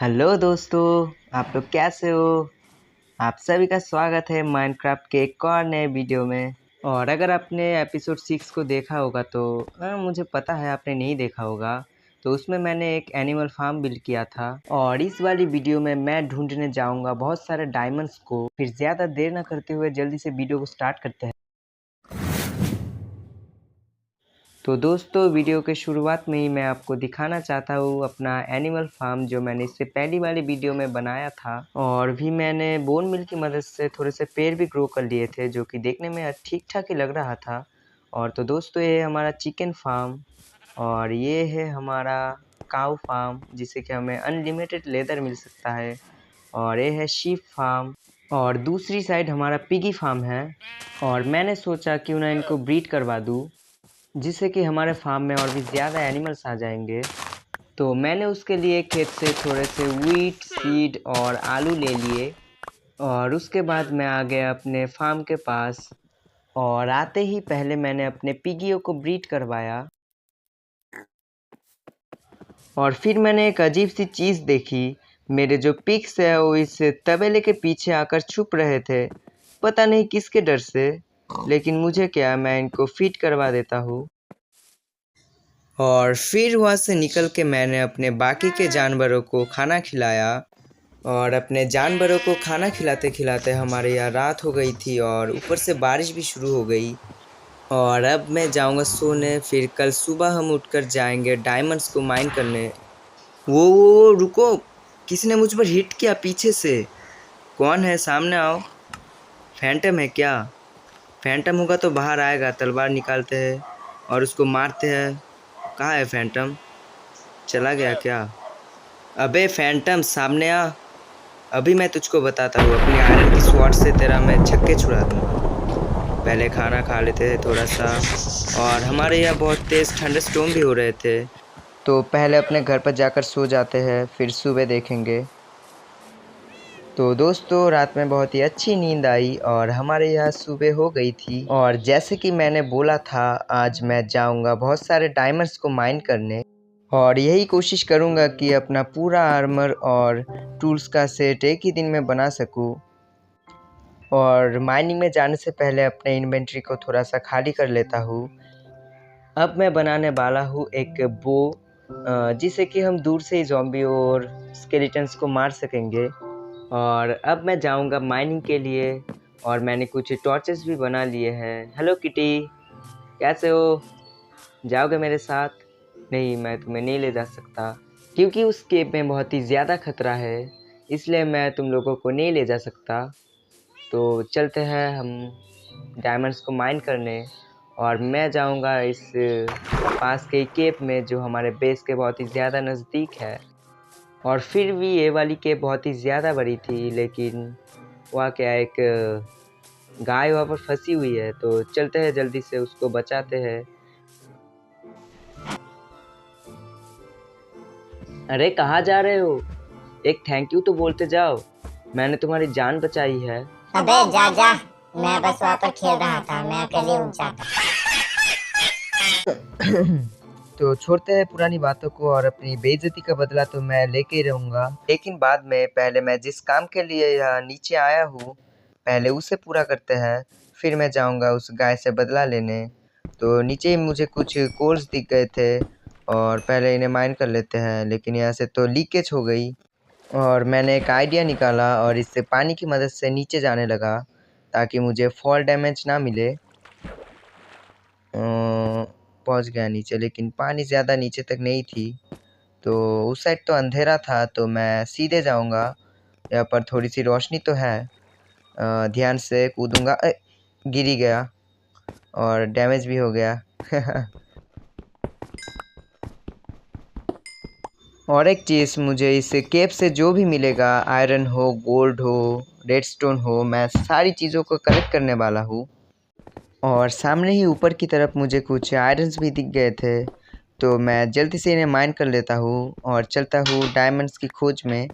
Hello दोस्तों, आप लोग कैसे हो। आप सभी का स्वागत है माइनक्राफ्ट के एक और नए वीडियो में। और अगर आपने एपिसोड 6 को देखा होगा तो मुझे पता है आपने नहीं देखा होगा। तो उसमें मैंने एक एनिमल फार्म बिल्ड किया था और इस वाली वीडियो में मैं ढूंढने जाऊंगा बहुत सारे डायमंड्स को। फिर ज़्यादा देर न करते हुए जल्दी से वीडियो को स्टार्ट करते हैं। तो दोस्तों, वीडियो के शुरुआत में ही मैं आपको दिखाना चाहता हूँ अपना एनिमल फार्म जो मैंने इससे पहली वाली वीडियो में बनाया था। और भी मैंने बोन मिल की मदद से थोड़े से पेड़ भी ग्रो कर लिए थे जो कि देखने में ठीक ठाक ही लग रहा था। और तो दोस्तों, ये है हमारा चिकन फार्म और ये है हमारा काऊ फार्म जिससे कि हमें अनलिमिटेड लेदर मिल सकता है। और ये है शीप फार्म और दूसरी साइड हमारा पिगी फार्म है। और मैंने सोचा क्यों ना इनको ब्रीड करवा दूँ जिससे कि हमारे फार्म में और भी ज़्यादा एनिमल्स आ जाएंगे। तो मैंने उसके लिए खेत से थोड़े से व्हीट सीड और आलू ले लिए और उसके बाद मैं आ गया अपने फार्म के पास। और आते ही पहले मैंने अपने पिगियों को ब्रीड करवाया। और फिर मैंने एक अजीब सी चीज़ देखी। मेरे जो पिग्स है वो इस तबेले के पीछे आकर छुप रहे थे, पता नहीं किसके डर से। लेकिन मुझे क्या, मैं इनको फीड करवा देता हूँ। और फिर वहाँ से निकल के मैंने अपने बाकी के जानवरों को खाना खिलाया। और अपने जानवरों को खाना खिलाते खिलाते हमारे यहाँ रात हो गई थी और ऊपर से बारिश भी शुरू हो गई। और अब मैं जाऊँगा सोने, फिर कल सुबह हम उठकर जाएंगे डायमंड्स को माइन करने। वो रुको, किसी ने मुझ पर हिट किया पीछे से। कौन है, सामने आओ। फैंटम है क्या? फैंटम होगा तो बाहर आएगा, तलवार निकालते हैं और उसको मारते हैं। कहाँ है फैंटम? चला गया क्या? अबे फैंटम, सामने आ। अभी मैं तुझको बताता हूँ, अपनी आयरन की स्वॉर्ड से तेरा मैं छक्के छुड़ा दूंगा। पहले खाना खा लेते थे थोड़ा सा। और हमारे यहाँ बहुत तेज़ थंडरस्टॉर्म भी हो रहे थे, तो पहले अपने घर पर जाकर सो जाते हैं, फिर सुबह देखेंगे। तो दोस्तों, रात में बहुत ही अच्छी नींद आई और हमारे यहाँ सुबह हो गई थी। और जैसे कि मैंने बोला था, आज मैं जाऊंगा बहुत सारे डायमंड्स को माइन करने और यही कोशिश करूंगा कि अपना पूरा आर्मर और टूल्स का सेट एक ही दिन में बना सकूं। और माइनिंग में जाने से पहले अपने इन्वेंट्री को थोड़ा सा खाली कर लेता हूँ। अब मैं बनाने वाला हूँ एक बो जिससे कि हम दूर से ही ज़ॉम्बी और स्केलेटन्स को मार सकेंगे। और अब मैं जाऊंगा माइनिंग के लिए और मैंने कुछ टॉर्चेस भी बना लिए हैं। हेलो किटी, कैसे हो? जाओगे मेरे साथ? नहीं, मैं तुम्हें नहीं ले जा सकता क्योंकि उस केव में बहुत ही ज़्यादा खतरा है, इसलिए मैं तुम लोगों को नहीं ले जा सकता। तो चलते हैं हम डायमंड्स को माइन करने। और मैं जाऊंगा इस पास के केव में जो हमारे बेस के बहुत ही ज़्यादा नज़दीक है। और फिर भी ये वाली केव बहुत ही ज़्यादा बड़ी थी, लेकिन वहाँ क्या, एक गाय वहाँ पर फंसी हुई है। तो चलते हैं, जल्दी से उसको बचाते हैं। अरे कहाँ जा रहे हो? एक थैंक यू तो बोलते जाओ, मैंने तुम्हारी जान बचाई है। अबे जा जा, मैं बस वहाँ पर खेल रहा था, मैं अकेले उठ जाता। तो छोड़ते हैं पुरानी बातों को और अपनी बेइज्जती का बदला तो मैं लेके ही रहूंगा, लेकिन बाद में। पहले मैं जिस काम के लिए यहाँ नीचे आया हूँ पहले उसे पूरा करते हैं, फिर मैं जाऊंगा उस गाय से बदला लेने। तो नीचे ही मुझे कुछ कोर्स दिख गए थे और पहले इन्हें माइन कर लेते हैं, लेकिन यहाँ से तो लीकेज हो गई। और मैंने एक आइडिया निकाला और इससे पानी की मदद से नीचे जाने लगा ताकि मुझे फॉल डैमेज ना मिले। पहुंच गया नीचे, लेकिन पानी ज़्यादा नीचे तक नहीं थी। तो उस साइड तो अंधेरा था, तो मैं सीधे जाऊंगा। यहाँ पर थोड़ी सी रोशनी तो है। ध्यान से कूदूंगा। गिर ही गया और डैमेज भी हो गया। और एक चीज़, मुझे इस केव से जो भी मिलेगा, आयरन हो, गोल्ड हो, रेडस्टोन हो, मैं सारी चीज़ों को कलेक्ट करने वाला हूँ। और सामने ही ऊपर की तरफ मुझे कुछ आयरन्स भी दिख गए थे, तो मैं जल्दी से इन्हें माइन कर लेता हूँ और चलता हूँ डायमंड्स की खोज में।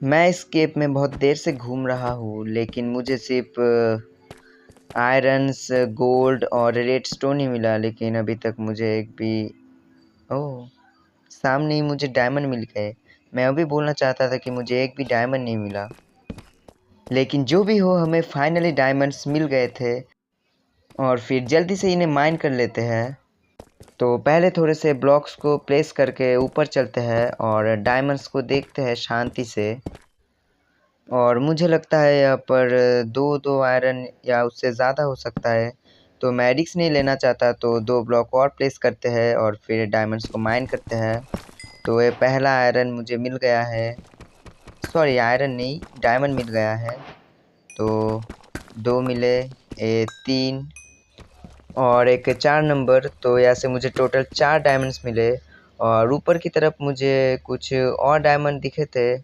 मैं इस केप में बहुत देर से घूम रहा हूँ, लेकिन मुझे सिर्फ आयरन्स, गोल्ड और रेड स्टोन ही मिला। लेकिन अभी तक मुझे एक भी ओह, सामने ही मुझे डायमंड मिल गए। मैं अभी बोलना चाहता था कि मुझे एक भी डायमंड नहीं मिला, लेकिन जो भी हो, हमें फाइनली डायमंड्स मिल गए थे। और फिर जल्दी से इन्हें माइन कर लेते हैं। तो पहले थोड़े से ब्लॉक्स को प्लेस करके ऊपर चलते हैं और डायमंड्स को देखते हैं शांति से। और मुझे लगता है यहाँ पर दो आयरन या उससे ज़्यादा हो सकता है, तो मैं रिस्क नहीं लेना चाहता, तो 2 ब्लॉक और प्लेस करते हैं और फिर डायमंड्स को माइन करते हैं। तो ये पहला आयरन मुझे मिल गया है, सॉरी आयरन नहीं, डायमंड मिल गया है। तो 2 मिले, 3 और एक 4 नंबर। तो यहाँ से मुझे टोटल 4 डायमंड्स मिले। और ऊपर की तरफ मुझे कुछ और डायमंड दिखे थे,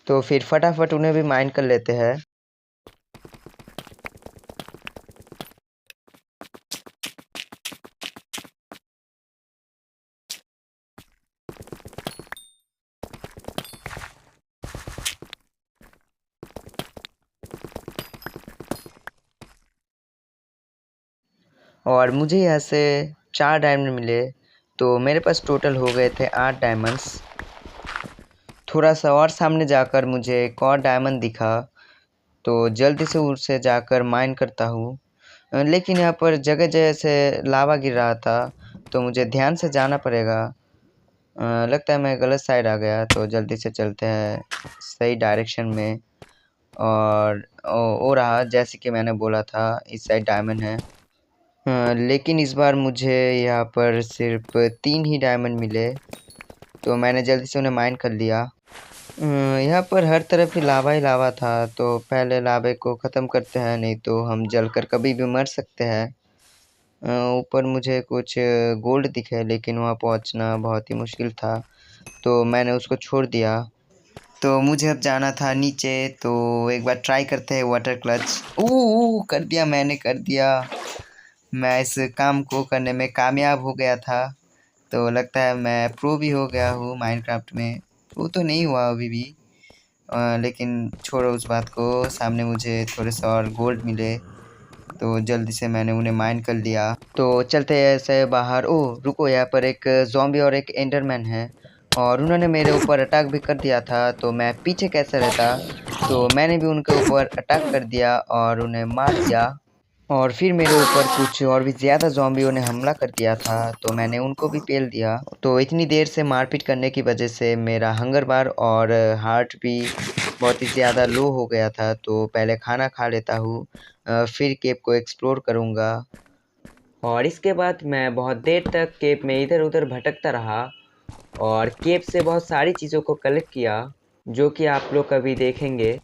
तो फिर फटाफट उन्हें भी माइन कर लेते हैं। और मुझे यहाँ से 4 डायमंड मिले, तो मेरे पास टोटल हो गए थे 8 डायमंड्स। थोड़ा सा और सामने जाकर मुझे एक और डायमंड दिखा, तो जल्दी से उसे जाकर माइन करता हूँ। लेकिन यहाँ पर जगह जगह से लावा गिर रहा था, तो मुझे ध्यान से जाना पड़ेगा। लगता है मैं गलत साइड आ गया, तो जल्दी से चलते हैं सही डायरेक्शन में। और ओ रहा, जैसे कि मैंने बोला था, इस साइड डायमंड है। लेकिन इस बार मुझे यहाँ पर सिर्फ 3 ही डायमंड मिले, तो मैंने जल्दी से उन्हें माइन कर लिया। यहाँ पर हर तरफ ही लावा था, तो पहले लावे को ख़त्म करते हैं, नहीं तो हम जलकर कभी भी मर सकते हैं। ऊपर मुझे कुछ गोल्ड दिखे, लेकिन वहाँ पहुँचना बहुत ही मुश्किल था, तो मैंने उसको छोड़ दिया। तो मुझे अब जाना था नीचे, तो एक बार ट्राई करते हैं वाटर क्लच। ओह, कर दिया, मैंने कर दिया। मैं इस काम को करने में कामयाब हो गया था, तो लगता है मैं प्रो भी हो गया हूँ माइनक्राफ्ट में। प्रो तो नहीं हुआ अभी भी, लेकिन छोड़ो उस बात को। सामने मुझे थोड़े से और गोल्ड मिले, तो जल्दी से मैंने उन्हें माइन कर लिया। तो चलते हैं ऐसे बाहर। ओह रुको, यहाँ पर एक ज़ॉम्बी और एक एंडरमैन है, और उन्होंने मेरे ऊपर अटैक भी कर दिया था, तो मैं पीछे कैसे रहता। तो मैंने भी उनके ऊपर अटैक कर दिया और उन्हें मार दिया। और फिर मेरे ऊपर कुछ और भी ज़्यादा ज़ॉम्बियों ने हमला कर दिया था, तो मैंने उनको भी पेल दिया। तो इतनी देर से मारपीट करने की वजह से मेरा हंगर बार और हार्ट भी बहुत ही ज़्यादा लो हो गया था, तो पहले खाना खा लेता हूँ, फिर केप को एक्सप्लोर करूँगा। और इसके बाद मैं बहुत देर तक केप में इधर उधर भटकता रहा और केप से बहुत सारी चीज़ों को कलेक्ट किया, जो कि आप लोग कभी देखेंगे।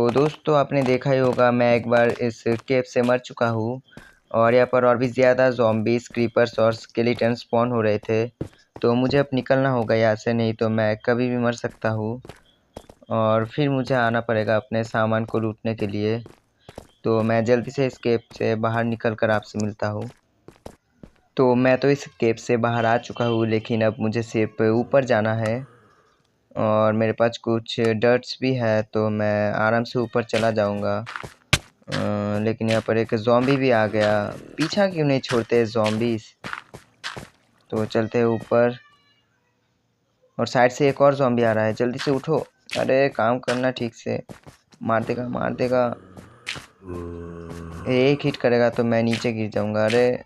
तो दोस्तों आपने देखा ही होगा मैं एक बार इस केव से मर चुका हूँ और यहाँ पर और भी ज़्यादा ज़ॉम्बीज़ क्रीपर्स और स्केलेटन स्पॉन हो रहे थे। तो मुझे अब निकलना होगा यहाँ से, नहीं तो मैं कभी भी मर सकता हूँ और फिर मुझे आना पड़ेगा अपने सामान को लूटने के लिए। तो मैं जल्दी से इस केव से बाहर निकल कर आपसे मिलता हूँ। तो मैं तो इस केव से बाहर आ चुका हूँ, लेकिन अब मुझे सिर्फ ऊपर जाना है और मेरे पास कुछ डर्ट्स भी है, तो मैं आराम से ऊपर चला जाऊँगा। लेकिन यहाँ पर एक ज़ॉम्बी भी आ गया। पीछा क्यों नहीं छोड़ते ज़ॉम्बीज़। तो चलते हैं ऊपर और साइड से एक और ज़ॉम्बी आ रहा है। जल्दी से उठो, अरे काम करना ठीक से। मार देगा मार देगा, एक हिट करेगा तो मैं नीचे गिर जाऊंगा। अरे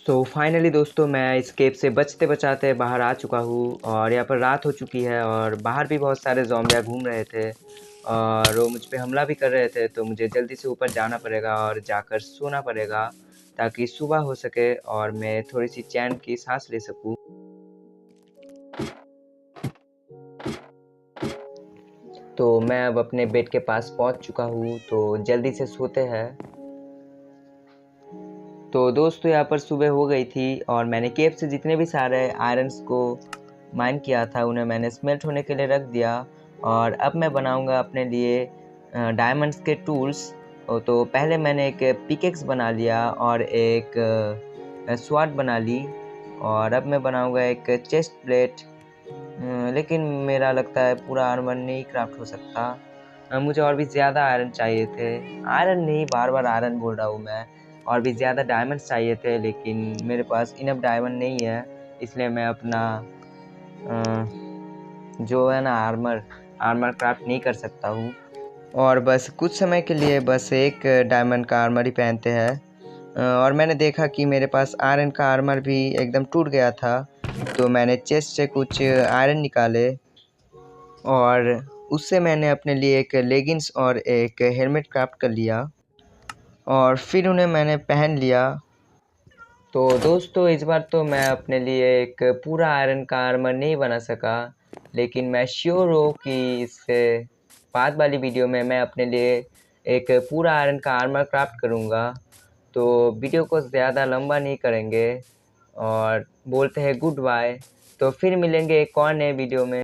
तो फाइनली दोस्तों मैं इस केव से बचते बचाते बाहर आ चुका हूँ और यहाँ पर रात हो चुकी है और बाहर भी बहुत सारे ज़ॉम्बिया घूम रहे थे और वो मुझ पे हमला भी कर रहे थे। तो मुझे जल्दी से ऊपर जाना पड़ेगा और जाकर सोना पड़ेगा ताकि सुबह हो सके और मैं थोड़ी सी चैन की सांस ले सकूँ। तो मैं अब अपने बेड के पास पहुँच चुका हूँ, तो जल्दी से सोते हैं। तो दोस्तों यहाँ पर सुबह हो गई थी और मैंने केव से जितने भी सारे आयरन्स को माइन किया था उन्हें मैंने स्मेल्ट होने के लिए रख दिया और अब मैं बनाऊंगा अपने लिए डायमंड्स के टूल्स। तो पहले मैंने एक पिकेक्स बना लिया और एक स्वॉर्ड बना ली और अब मैं बनाऊंगा एक चेस्ट प्लेट। लेकिन मेरा लगता है पूरा आर्मर नहीं क्राफ्ट हो सकता। मुझे और भी ज़्यादा आयरन चाहिए थे। आयरन नहीं, बार बार आयरन बोल रहा हूँ मैं। और भी ज़्यादा डायमंड्स चाहिए थे, लेकिन मेरे पास इनफ डायमंड नहीं है, इसलिए मैं अपना जो है ना आर्मर क्राफ्ट नहीं कर सकता हूँ। और बस कुछ समय के लिए बस एक डायमंड का आर्मर ही पहनते हैं। और मैंने देखा कि मेरे पास आयरन का आर्मर भी एकदम टूट गया था, तो मैंने चेस्ट से कुछ आयरन निकाले और उससे मैंने अपने लिए एक लेगिंग्स और एक हेलमेट क्राफ्ट कर लिया और फिर उन्हें मैंने पहन लिया। तो दोस्तों इस बार तो मैं अपने लिए एक पूरा आयरन का आर्मर नहीं बना सका, लेकिन मैं श्योर हूँ कि इससे बाद वाली वीडियो में मैं अपने लिए एक पूरा आयरन का आर्मर क्राफ्ट करूँगा। तो वीडियो को ज़्यादा लंबा नहीं करेंगे और बोलते हैं गुड बाय। तो फिर मिलेंगे एक और नए वीडियो में।